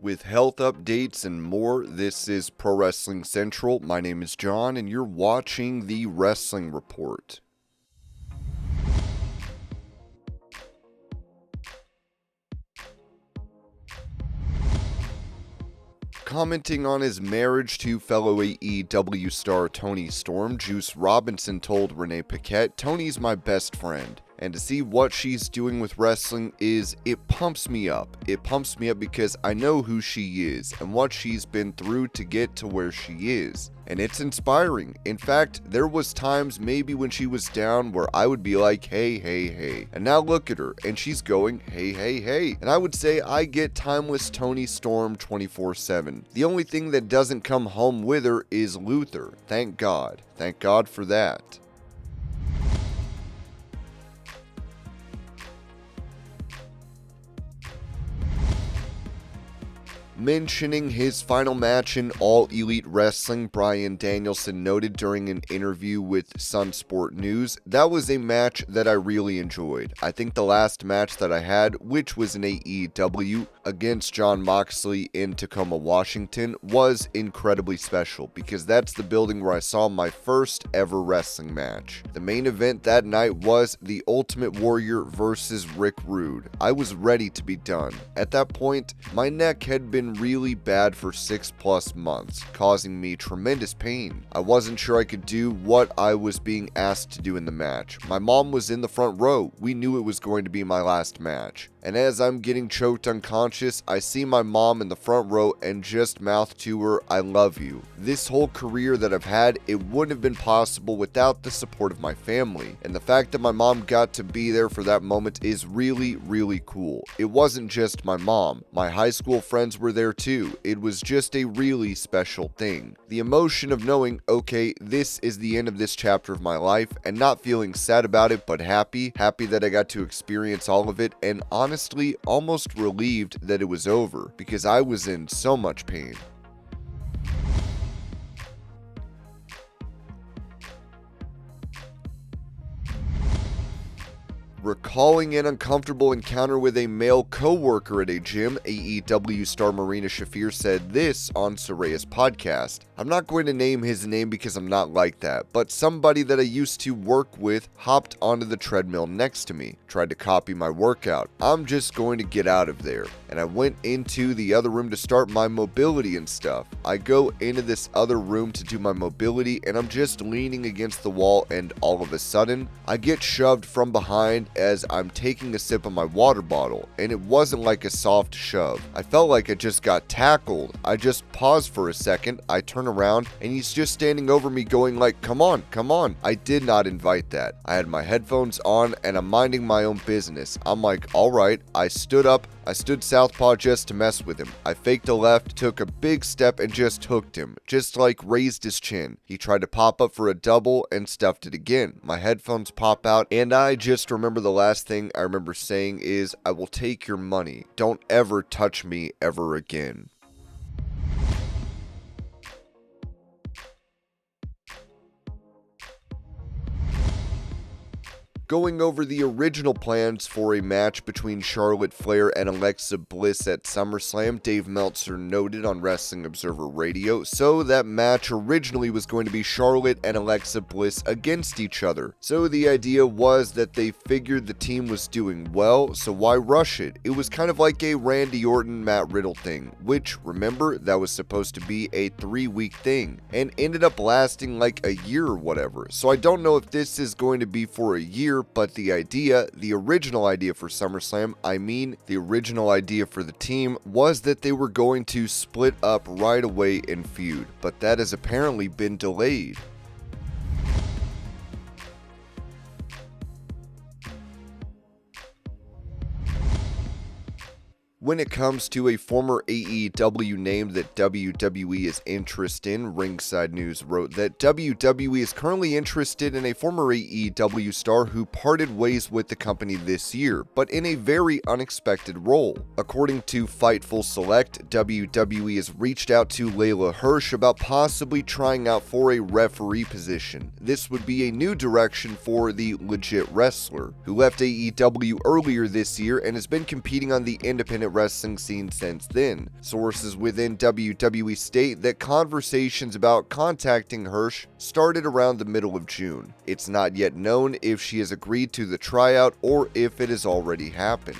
With health updates and more, this is Pro Wrestling Central. My name is John, and you're watching the Wrestling Report. Commenting on his marriage to fellow AEW star Toni Storm, Juice Robinson told Renee Paquette, "Toni's my best friend. And to see what she's doing with wrestling it pumps me up. It pumps me up because I know who she is and what she's been through to get to where she is. And it's inspiring. In fact, there was times maybe when she was down where I would be like, hey, hey, hey. And now look at her, and she's going, hey, hey, hey. And I would say I get timeless Toni Storm 24/7. The only thing that doesn't come home with her is Luther. Thank God. Thank God for that." Mentioning his final match in All Elite Wrestling, Bryan Danielson noted during an interview with Sun Sport News, "That was a match that I really enjoyed. I think the last match that I had, which was in AEW against Jon Moxley in Tacoma, Washington, was incredibly special because that's the building where I saw my first ever wrestling match. The main event that night was The Ultimate Warrior versus Rick Rude. I was ready to be done. At that point, my neck had been really bad for 6+ months, causing me tremendous pain. I wasn't sure I could do what I was being asked to do in the match. My mom was in the front row. We knew it was going to be my last match. And as I'm getting choked unconscious, I see my mom in the front row and just mouth to her, 'I love you.' This whole career that I've had, it wouldn't have been possible without the support of my family. And the fact that my mom got to be there for that moment is really, really cool. It wasn't just my mom. My high school friends were there too. It was just a really special thing. The emotion of knowing, okay, this is the end of this chapter of my life, and not feeling sad about it, but happy that I got to experience all of it, and honestly, almost relieved that it was over, because I was in so much pain." Recalling an uncomfortable encounter with a male co-worker at a gym, AEW star MARINA SHAFIR said this on SHAFIR'S podcast. "I'm not going to name his name because I'm not like that, but somebody that I used to work with hopped onto the treadmill next to me, tried to copy my workout. I'm just going to get out of there. And I went into the other room to start my mobility and stuff. I go into this other room to do my mobility, and I'm just leaning against the wall, and all of a sudden, I get shoved from behind as I'm taking a sip of my water bottle, and it wasn't like a soft shove. I felt like I just got tackled. I just paused for a second, I turn around, and he's just standing over me going like, 'Come on, come on.' I did not invite that. I had my headphones on, and I'm minding my own business. I'm like, alright, I stood up, I stood southpaw just to mess with him. I faked a left, took a big step, and just hooked him. Just like raised his chin. He tried to pop up for a double and stuffed it again. My headphones pop out, and I just remember the last thing I remember saying is, 'I will take your money. Don't ever touch me ever again.'" Going over the original plans for a match between Charlotte Flair and Alexa Bliss at SummerSlam, Dave Meltzer noted on Wrestling Observer Radio, so that match originally was going to be Charlotte and Alexa Bliss against each other. So the idea was that they figured the team was doing well, so why rush it? It was kind of like a Randy Orton, Matt Riddle thing, which, remember, that was supposed to be a 3-week thing, and ended up lasting like a year or whatever. So I don't know if this is going to be for a year, but the original idea for SummerSlam, the original idea for the team, was that they were going to split up right away and feud, but that has apparently been delayed. When it comes to a former AEW name that WWE is interested in, Ringside News wrote that WWE is currently interested in a former AEW star who parted ways with the company this year, but in a very unexpected role. According to Fightful Select, WWE has reached out to Layla Hirsch about possibly trying out for a referee position. This would be a new direction for the Legit Wrestler, who left AEW earlier this year and has been competing on the independent wrestling scene since then. Sources within WWE state that conversations about contacting Hirsch started around the middle of June. It's not yet known if she has agreed to the tryout or if it has already happened.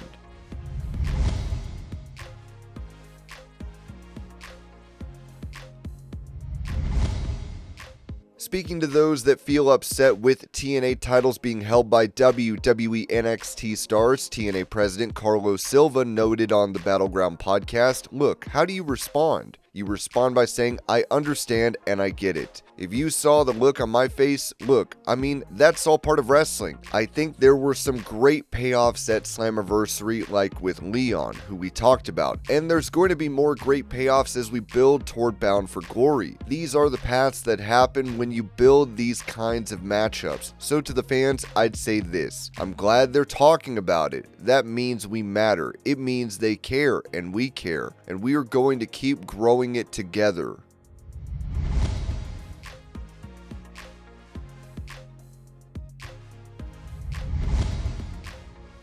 Speaking to those that feel upset with TNA titles being held by WWE NXT stars, TNA President Carlos Silva noted on the Battleground podcast, "Look, how do you respond? You respond by saying, I understand and I get it. If you saw the look on my face, look, I mean, that's all part of wrestling. I think there were some great payoffs at Slammiversary, like with Leon, who we talked about, and there's going to be more great payoffs as we build toward Bound for Glory. These are the paths that happen when you build these kinds of matchups. So to the fans, I'd say this. I'm glad they're talking about it. That means we matter. It means they care, and we are going to keep growing it together."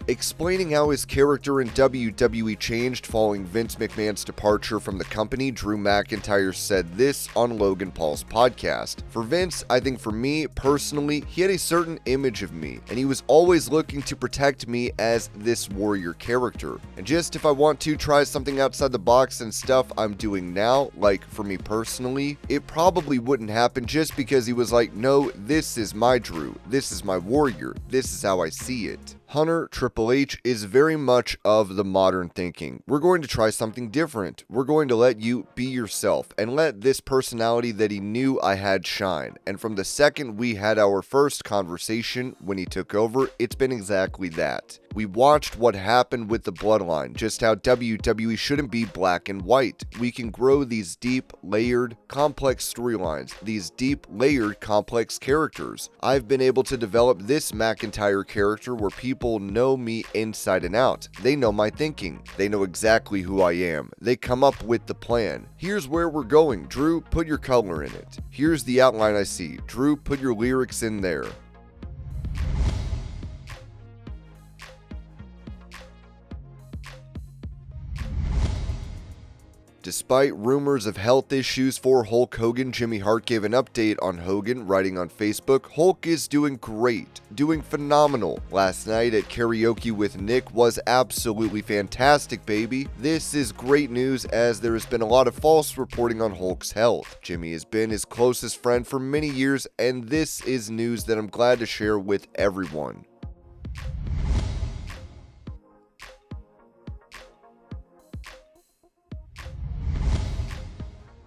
Explaining how his character in WWE changed following Vince McMahon's departure from the company, Drew McIntyre said this on Logan Paul's podcast. "For Vince, I think for me, personally, he had a certain image of me, and he was always looking to protect me as this warrior character. And just if I want to try something outside the box and stuff I'm doing now, like for me personally, it probably wouldn't happen just because he was like, no, this is my Drew, this is my warrior, this is how I see it." Hunter Triple H is very much of the modern thinking. We're going to try something different. We're going to let you be yourself and let this personality that he knew I had shine. And from the second we had our first conversation when he took over, it's been exactly that. We watched what happened with the Bloodline, just how WWE shouldn't be black and white. We can grow these deep, layered, complex storylines, these deep, layered, complex characters. I've been able to develop this McIntyre character where people know me inside and out. They know my thinking. They know exactly who I am. They come up with the plan. Here's where we're going. Drew, put your color in it. Here's the outline I see. Drew, put your lyrics in there. Despite rumors of health issues for Hulk Hogan, Jimmy Hart gave an update on Hogan, writing on Facebook, "Hulk is doing great, doing phenomenal. Last night at karaoke with Nick was absolutely fantastic, baby. This is great news as there has been a lot of false reporting on Hulk's health. Jimmy has been his closest friend for many years, and this is news that I'm glad to share with everyone."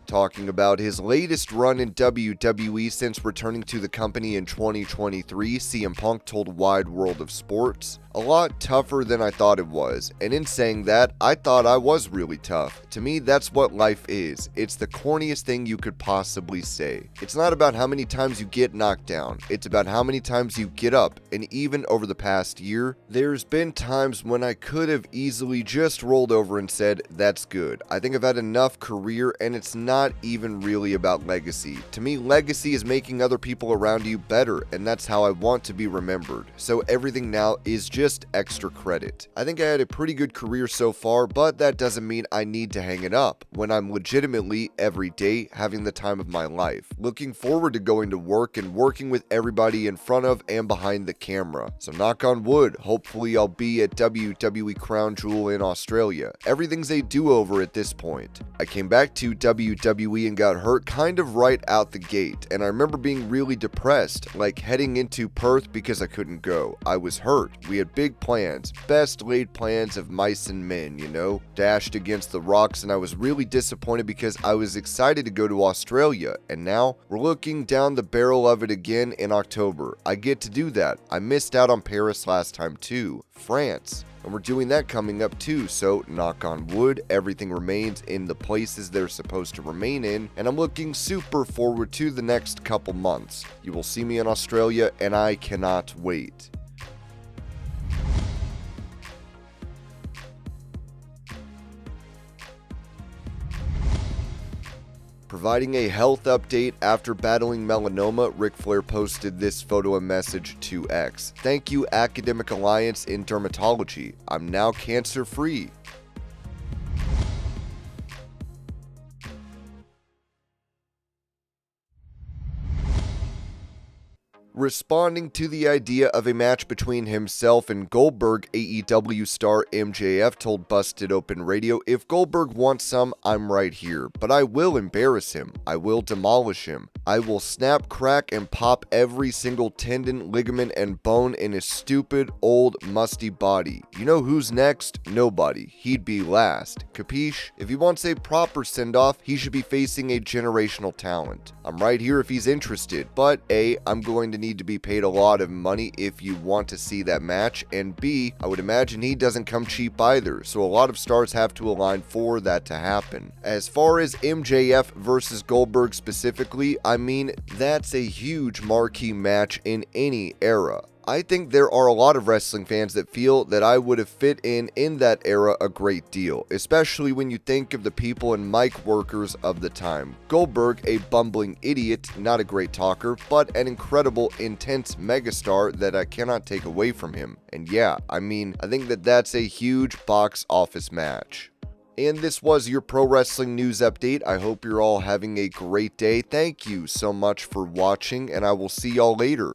Talking about his latest run in WWE since returning to the company in 2023, CM Punk told Wide World of Sports, "A lot tougher than I thought it was, and in saying that, I thought I was really tough. To me, that's what life is. It's the corniest thing you could possibly say. It's not about how many times you get knocked down, it's about how many times you get up, and even over the past year, there's been times when I could have easily just rolled over and said, that's good. I think I've had enough career, and it's not even really about legacy. To me, legacy is making other people around you better, and that's how I want to be remembered. So everything now is just extra credit. I think I had a pretty good career so far, but that doesn't mean I need to hang it up when I'm legitimately every day having the time of my life. Looking forward to going to work and working with everybody in front of and behind the camera. So knock on wood, hopefully I'll be at WWE Crown Jewel in Australia. Everything's a do-over at this point. I came back to WWE and got hurt kind of right out the gate, and I remember being really depressed, like heading into Perth because I couldn't go. I was hurt. We had big plans, best laid plans of mice and men, you know, dashed against the rocks, and I was really disappointed because I was excited to go to Australia, and now we're looking down the barrel of it again in October. I get to do that. I missed out on Paris last time too, France. And we're doing that coming up too, so knock on wood, everything remains in the places they're supposed to remain in, and I'm looking super forward to the next couple months. You will see me in Australia, and I cannot wait. Providing a health update after battling melanoma, Ric Flair posted this photo and message to X. "Thank you, Academic Alliance in Dermatology. I'm now cancer-free." Responding to the idea of a match between himself and Goldberg, AEW star MJF told Busted Open Radio, "If Goldberg wants some, I'm right here, but I will embarrass him. I will demolish him. I will snap, crack, and pop every single tendon, ligament, and bone in his stupid, old, musty body. You know who's next? Nobody. He'd be last. Capiche? If he wants a proper send-off, he should be facing a generational talent. I'm right here if he's interested, but A, I'm going to need to be paid a lot of money if you want to see that match, and B, I would imagine he doesn't come cheap either, so a lot of stars have to align for that to happen." As far as MJF versus Goldberg specifically, I mean, that's a huge marquee match in any era. I think there are a lot of wrestling fans that feel that I would have fit in that era a great deal, especially when you think of the people and mic workers of the time. Goldberg, a bumbling idiot, not a great talker, but an incredible, intense megastar that I cannot take away from him. And yeah, I mean, I think that that's a huge box office match. And this was your pro wrestling news update. I hope you're all having a great day. Thank you so much for watching, and I will see y'all later.